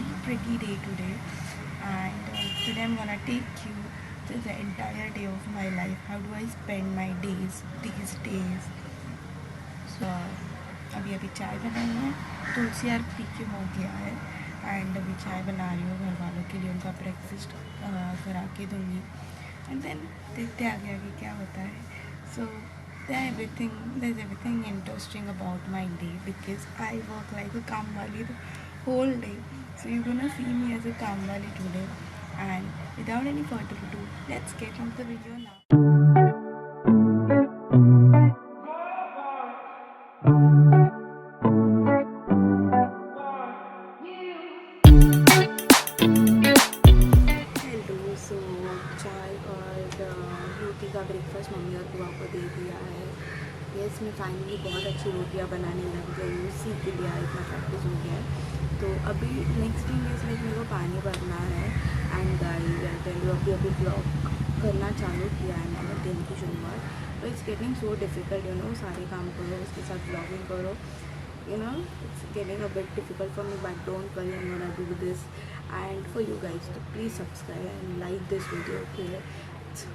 very pretty day today, and today I'm gonna take you to the entire day of my life. How do I spend my days these days? So अभी अभी चाय बनाई है, तुलसी यार P के हो गया है, एंड अभी चाय बना रही हूँ घर वालों के लिए, उनका ब्रेकफास्ट करा के दूँगी, एंड देन देखते आगे आगे क्या होता है. सो there's everything interesting about my day because I work like a kamwali the whole day. So you're gonna see me as a kamwali today. And without any further ado, let's get into the video now. Hello. So चाय और रोटी का breakfast mummy और बुआ को दे दिया है. Yes, मैं finally बहुत अच्छी रोटियां बनाने लग गई हूँ, सीख लिया, इतना प्रैक्टिस हो गया है. तो अभी नेक्स्ट थिंग इज लाइक मेरे को पानी भरना है. एंड गाइस अभी अभी ब्लॉग करना चालू किया है मैंने दिन की शुरुआत. तो it's getting so difficult, you know, सारे काम करो उसके साथ ब्लॉगिंग करो, you know, it's getting a bit difficult for me, but don't worry, I'm gonna do this. And for you guys to please subscribe and like this video, okay? It's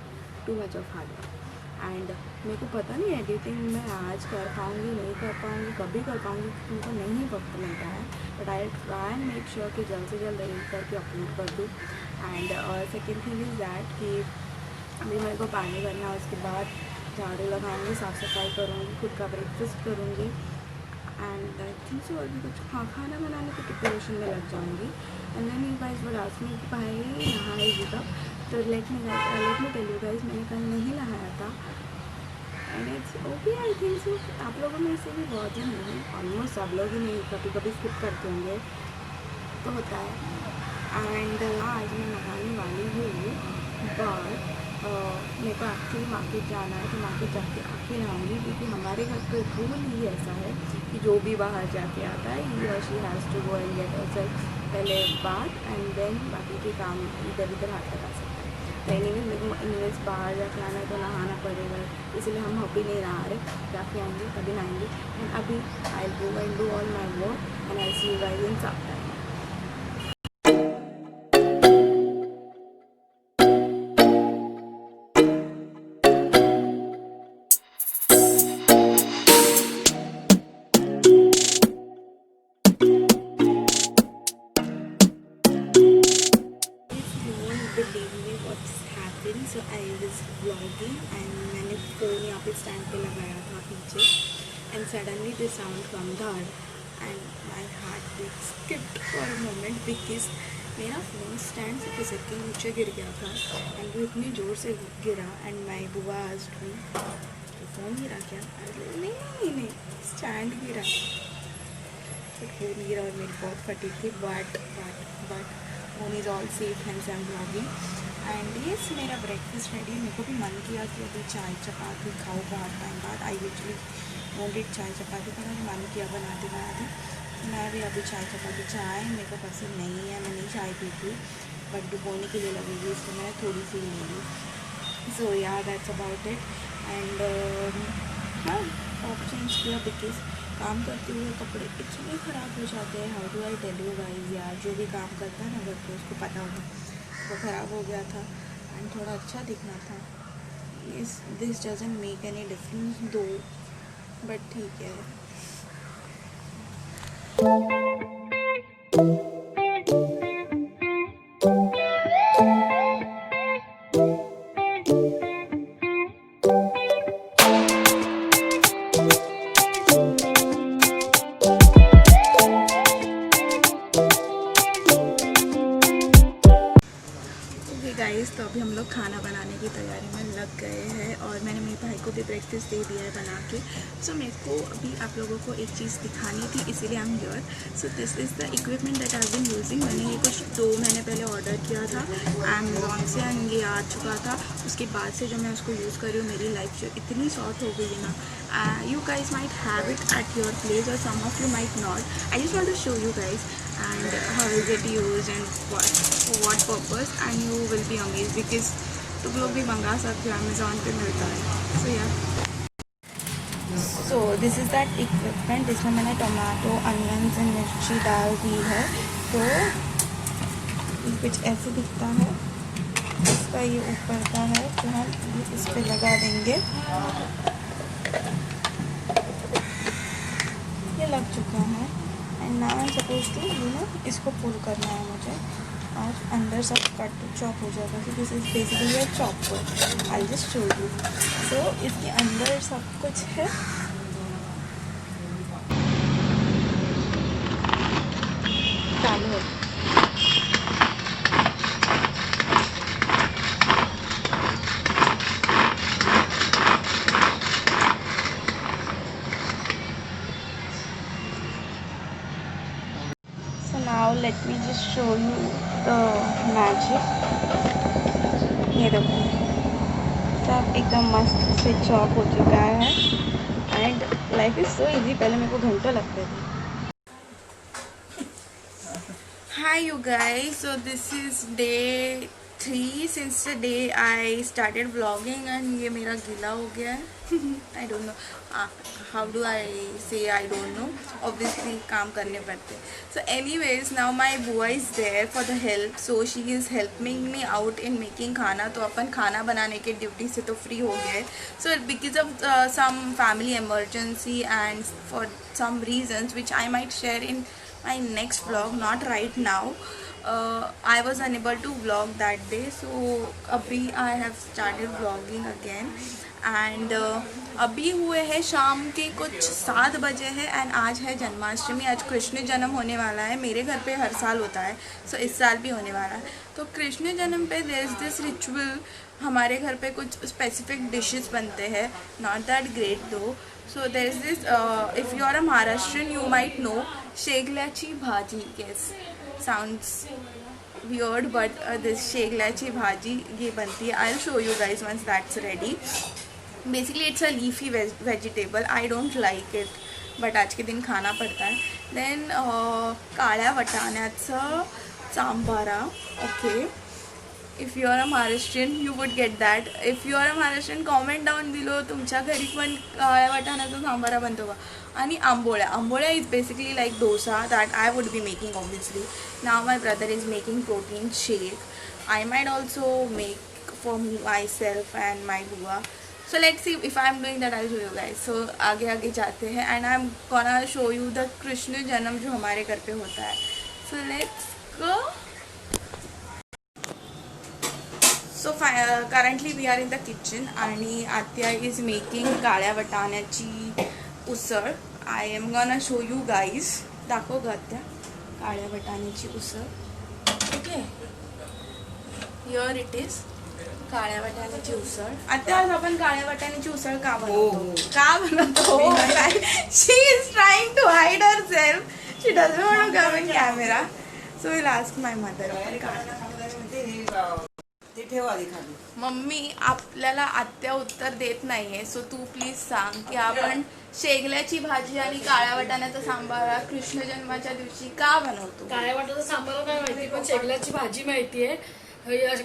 too much of hard work. And मेरे को पता नहीं editing मैं आज कर पाऊँगी नहीं कर पाऊँगी, कभी कर पाऊँगी, तुमको नहीं वक्त मिलता है, but I try and make sure कि जल्द से जल्द एडिट करके अपलोड कर दूँ. And second thing is that कि अभी मेरे को पानी भरना है, उसके बाद झाड़ू लगाऊँगी, साफ़ सफाई करूँगी, खुद का ब्रेकफास्ट करूँगी, एंड आई थिंक सो अभी कुछ खाना बनाने की प्रिपरेशन में लग जाऊँगी. And then you guys were asking कि भाई नहाएगी कब. तो let me tell you guys, मैंने कल नहीं नहाया था, and it's okay. I think so आप लोगों में से भी बहुत जन नहीं, ऑलमोस्ट सब लोग ही नहीं, कभी कभी स्किप करते होंगे, तो होता है. एंड आज मैं नहाने वाली हूँ, बट मेरे को एक्चुअली मार्केट जाना है, तो मार्केट जाके आके नहाऊंगी, क्योंकि हमारे घर पे रूल ही ऐसा है कि जो भी बाहर जाके आता है ही और she has to go and get herself पहले बात, एंड देन बाकी के काम इधर उधर हाथ लगा सकते हैं. तो एनीवेज मेरे को एनीवेज बाहर जाके आना है तो नहाना पड़ेगा, इसलिए हम अभी नहीं नहा रहे, जाके आएंगे तभी नहाएंगे. एंड अभी I go and do all my work and I see you guys in some time. believe me what's happened. So I was vlogging and मैंने फ़ोन यहाँ पे स्टैंड पे लगाया था पीछे, and suddenly the sound come down and my heart beat skipped for a moment because मेरा phone stand से खिसक के नीचे गिर गया था, एंड वो इतनी ज़ोर से गिरा. एंड माई बुआ आस्क्ड मी फ़ोन गिरा क्या. नहीं स्टैंड गिरा. तो फ़ोन गिरा और मेरी बहुत फटी थी, but phone is all safe hands and blogging. And yes, मेरा ब्रेकफास्ट रेडी. मेरे को भी मन किया कि अभी चाय चपाती खाओ बहुत टाइम बाद. आई यूजली वॉन्टेड चाय चपाती, पर मैंने मन किया बनाती. मैं भी अभी चाय मेरे को पसंद नहीं है, मैं नहीं चाय पीती, बट डुबोने के लिए लगेगी, इसलिए मैंने थोड़ी सी ले ली. So yeah that's about it. And हाँ, टॉप चेंज किया बिकॉज काम करते हुए कपड़े इतने ख़राब हो जाते हैं. How do I tell you guys, यार जो भी काम करता है ना घर पे उसको पता होगा. वो ख़राब हो गया था एंड थोड़ा अच्छा दिखना था. This doesn't make any difference दो, बट ठीक है. गाइस, तो अभी हम लोग खाना बनाने की तैयारी में लग गए हैं, और मैंने मेरे भाई को भी ब्रेकफास्ट दे दिया है बना के. सो मेरे को अभी आप लोगों को एक चीज़ दिखानी थी, इसीलिए I am here. So this is the equipment that I been using. मैंने ये कुछ 2 महीने पहले ऑर्डर किया था अमेज़ॉन से, एंड ये आ चुका था. उसके बाद से जो मैं उसको यूज़ कर रही हूँ, मेरी लाइफ जो इतनी शॉर्ट हो गई है ना. you guys might have it at your place or some of you might not. I just want to show you guys and how is it used and for what purpose, and you will be amazed because तुम लोग भी मंगा सकते हो, Amazon पे मिलता है. So yeah, so this is that equipment. इसमें मैंने टमाटो, अनियंस एंड मिर्ची डाल दी है. तो कुछ ऐसे दिखता है। इसका ये ऊपर का है तो हम इस पे लगा देंगे। ये लग चुका है and now I suppose to इसको पुल करना है मुझे और अंदर सब कट चॉप हो जाएगा। तो this is basically a chopper. I just show you. So इसके अंदर सब कुछ है। चालू है। Now let me just show you the magic. ये देखो सब एकदम मस्त से चॉप हो चुका है and life is so easy. पहले मेरे को घंटों लगते थे। Hi you guys, so this is day 3 since the day I started vlogging and ये मेरा गीला हो गया है। I don't know how do I say I don't know, obviously काम करने पड़ते। So anyways now my बुआ is there for the help, so she is helping me out in making खाना। तो अपन खाना बनाने के ड्यूटी से तो फ्री हो गए। So because of some family emergency and for some reasons which I might share in my next vlog, not right now, I was unable to vlog that day, so अभी I have started vlogging again and अभी हुए हैं शाम के कुछ 7 बजे है and आज है जन्माष्टमी। आज कृष्ण जन्म होने वाला है। मेरे घर पे हर साल होता है, सो इस साल भी होने वाला है। तो कृष्ण जन्म पे देयर इज दिस रिचुअल। हमारे घर पे कुछ स्पेसिफिक डिशेस बनते हैं, नॉट दैट ग्रेट दो। So there is this, if you are a Maharashtrian, you might know शेगल्याची भाजी. Yes, sounds weird, but this शेगल्याची भाजी ये बनती है. I'll show you guys once that's ready. Basically, it's a leafy vegetable. I don't like it, but आज के दिन खाना पड़ता है. Then काळ्या वटाण्याचं सांबारा. Okay. If you are a Maharashtrian, you would get that. If you are a Maharashtrian, comment down below तुमच्या घरी पण काळ्या वाटाण्याचा सांबारा बनतो का? आणि आंबोळ्या. आंबोळ्या is basically like dosa that I would be making obviously. Now my brother is making protein shake. I might also make for myself and my बुआ. So let's see if I'm doing that. I'll show you guys. So आगे आगे जाते हैं and I'm gonna show you the Krishna जन्म जो हमारे घर पे होता है. So let's go. So currently we are in the kitchen आणि आत्या is making काळ्या वटाण्याची usal. I am gonna show you guys. दाखव ग आत्या काळ्या वटाण्याची उसळ. Okay, here it is. काळ्या वाटाण्याची उसळ. आत्या आज आपण काळ्या वाटाण्याची उसळ का बनवतो? का बनवतो? She is trying to hide herself. She doesn't want to come in camera. So we'll ask my mother. Mummy आपल्याला आत्या उत्तर देत नाहीये, सो तू प्लीज सांग की आपण शेगल्याची भाजी आणि काळ्या वाटाण्याचा सांबारा कृष्ण जन्माच्या दिवशी का बनवतो? काळ्या वाटाण्याचा सांबारा नाही माहिती, पण शेगल्याची भाजी माहितीये.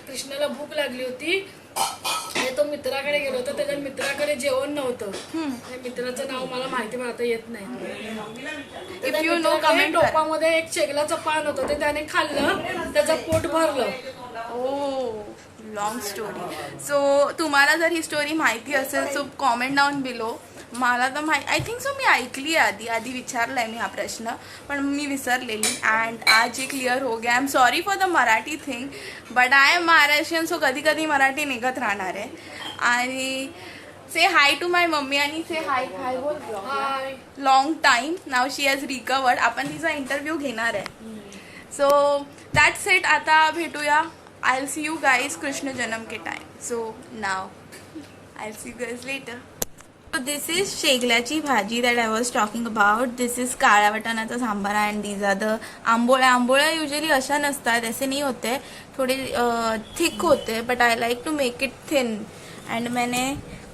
कृष्णाला भूक लागली होती आणि तो मित्राकडे गेलो होता. त्याच्या मित्राकडे जेवण नव्हतं. मित्राचं नाव मला माहिती पण आता येत नाही. If you know comment. टोपामध्ये एक शेगलाचं पान होतं, ते त्याने खाल्लं, त्याचं पोट भरलं. ओ लॉंग स्टोरी. सो तुम्हाला जर ही स्टोरी माहिती असेल सो कॉमेंट डाऊन बिलो. मला तर आय थिंक सो मी ऐकली आहे. आधी विचारलाय मी हा प्रश्न, पण मी विसरलेली अँड आज हे क्लिअर हो गया. I am sorry for the Marathi thing, but I am Maharashtrian, so कधी कधी मराठी निघत राहणार आहे. आणि से हाय टू माय मम्मी आणि से हाय हाय बोल. Hi. Long time now she has recovered. आपण तिचा इंटरव्ह्यू घेणार आहे. So that's it. आता भेटूया. I'll see you guys Krishna जन्म के time. So now I'll see you guys later. So this is शेगल्याची भाजी that I was talking about. This is काळ्या वाटाण्याचा सांबारा and these are the आंबोळ्या. आंबोळ्या usually अशा नसतात, ऐसे नहीं होते, थोड़े thick होते, but I like to make it thin. And मैंने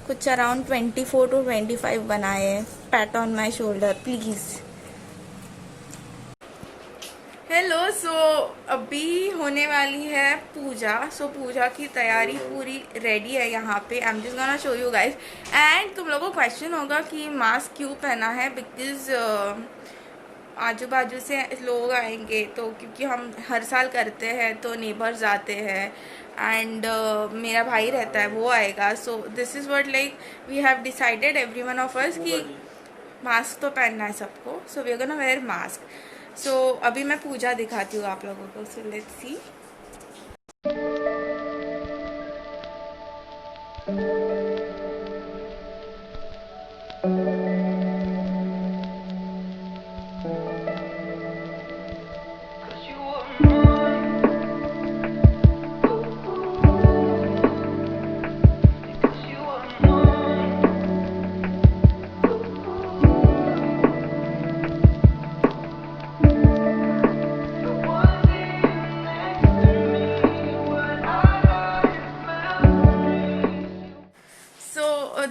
कुछ around 24 to 25 बनाए. Pat on my shoulder please. Hello. So अभी होने वाली है पूजा. सो पूजा की तैयारी पूरी रेडी है यहाँ पे. I am just gonna show you guys. And तुम लोगों को क्वेश्चन होगा कि मास्क क्यों पहना है, बिकॉज आजू बाजू से लोग आएंगे, तो क्योंकि हम हर साल करते हैं तो नेबर्स आते हैं एंड मेरा भाई रहता है वो आएगा. So this is what like we have decided every one of us कि मास्क तो पहनना है सबको. So we are gonna wear mask. So अभी मैं पूजा दिखाती हूँ आप लोगों को. So let's see.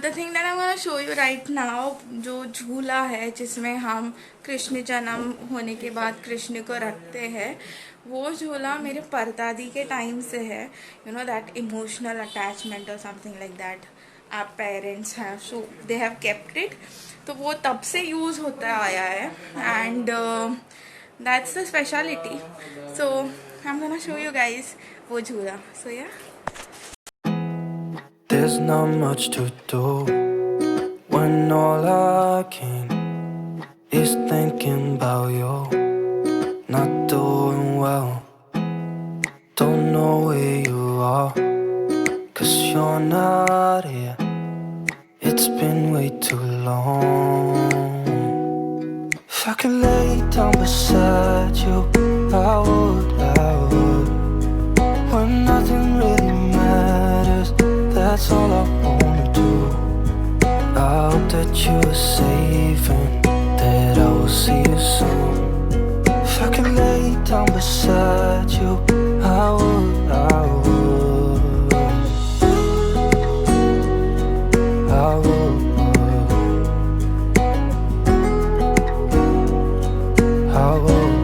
The thing that I want to show you right now, जो झूला है जिसमें हम कृष्ण जन्म होने के बाद कृष्ण को रखते हैं, वो झूला मेरे परदादी के टाइम से है. You know that emotional attachment और something like that our parents have, so they have kept it. तो वो तब से यूज़ होता आया है and that's the speciality. So I am gonna show you guys वो झूला. सो या There's not much to do when all I can is thinking about you. Not doing well, don't know where you are, 'cause you're not here. It's been way too long. If I could lay down beside you, I would, when nothing really matters. That's all I wanna do. I hope that you're safe and that I will see you soon. If I could lay down beside you, I would, I would, I would, I would.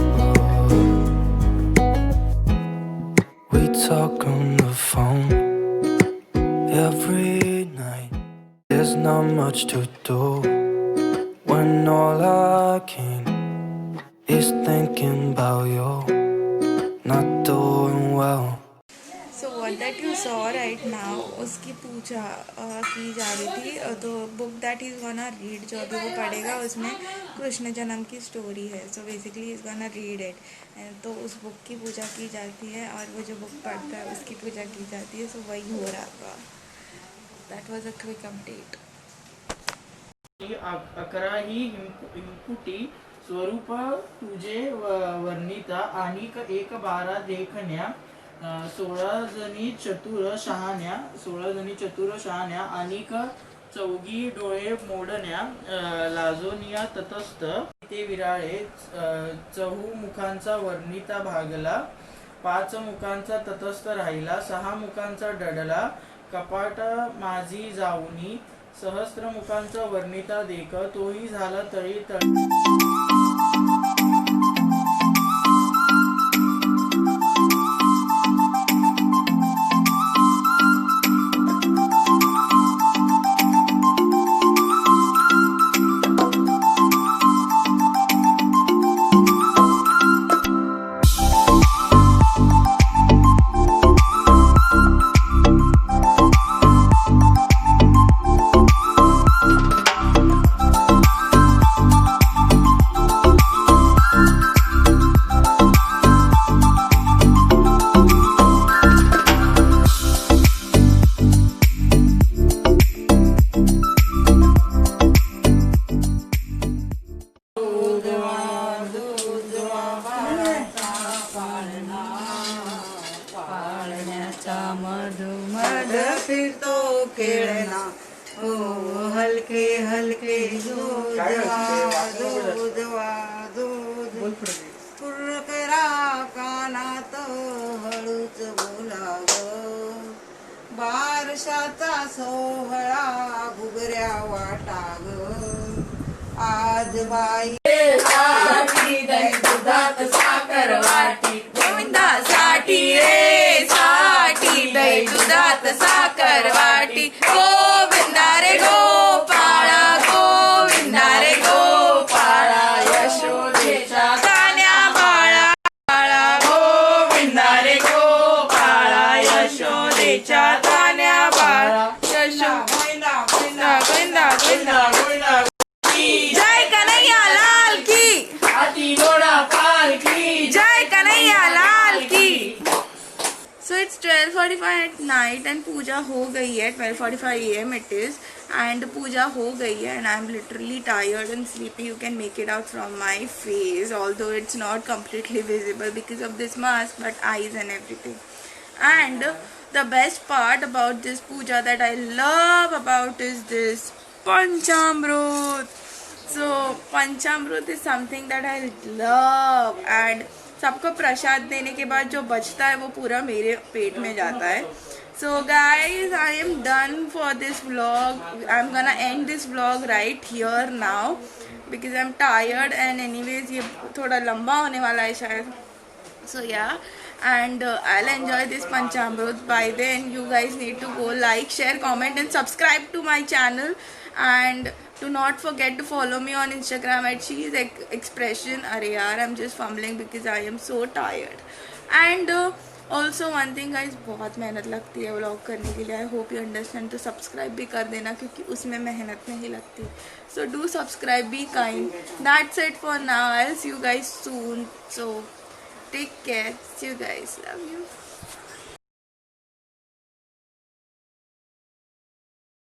We talk on the phone every night. There's not much to do when all I can is thinking about you. Not doing well. So what that you saw right now, उसकी पूजा की जा रही थी. तो book that is gonna read, जो अभी वो पढ़ेगा उसमें कृष्ण जन्म की स्टोरी है. So basically is gonna read it. तो उस बुक की पूजा की जाती है और वो जो बुक पढ़ता है उसकी पूजा की जाती है. सो वही हो रहा था. That was a quick update. 11 ही हिमपुटी स्वरूप तुझे वर्णिता आणिक 1 देखण्या. 16 जणी चतुर शहाण्या आणिक 4 डोळे मोडण्या. लाजोनिया तटस्थ ते विराळे. 4 मुखांचा वर्णिता भागला. 5 मुखांचा तटस्थ राहिला. 6 मुखांचा डडला. कपाट माझी जाऊनी. सहस्त्र मुखांचा वर्णिता देख. तोही झाला तळी तळी. फिरतो खेळना हो हलके हलके दूध करा कानात हळूच बोला ग. बारशाचा सोहळा घुगऱ्या वाटा ग. आज बाई दुधात साखर वाटी गोविंदासाठी रे साठी दही दुधात साखर वाटी. गोविंदा रे गोपाळा गोविंदा रे गोपाळा. यशोदेचा गोंदेच्या तान्या बाळा गोविंदा गोविंदा गोविंदा गोविंदा जय कन्हैया लाल की हाथी घोड़ा पालकी जय कन्हैया लाल की. So it's 12:45 at night and पूजा हो गई है. 12:45 AM it is and पूजा हो गई है and I'm literally tired and sleepy. You can make it out from my face, although it's not completely visible because of this mask, but eyes and everything. And the best part about this puja that I love about is this Panchamrut. So Panchamrut is something that I love and सबको प्रसाद देने के बाद जो बचता है वो पूरा मेरे पेट में जाता है. So guys, I am done for this vlog. I'm gonna end this vlog right here now because I'm tired and anyways ये थोड़ा लंबा होने वाला है शायद. So yeah, and I'll enjoy this Panchamrut. By then you guys need to go like, share, comment and subscribe to my channel, and do not forget to follow me on Instagram at She's Expression. Arey yaar, I'm just fumbling because I am so tired. And also one thing guys, बहुत मेहनत लगती है vlog करने के लिए. I hope you understand. तो subscribe भी कर देना क्योंकि उसमें मेहनत नहीं लगती. So do subscribe, be kind. That's it for now. I'll see you guys soon. So take care. See you guys. Love you.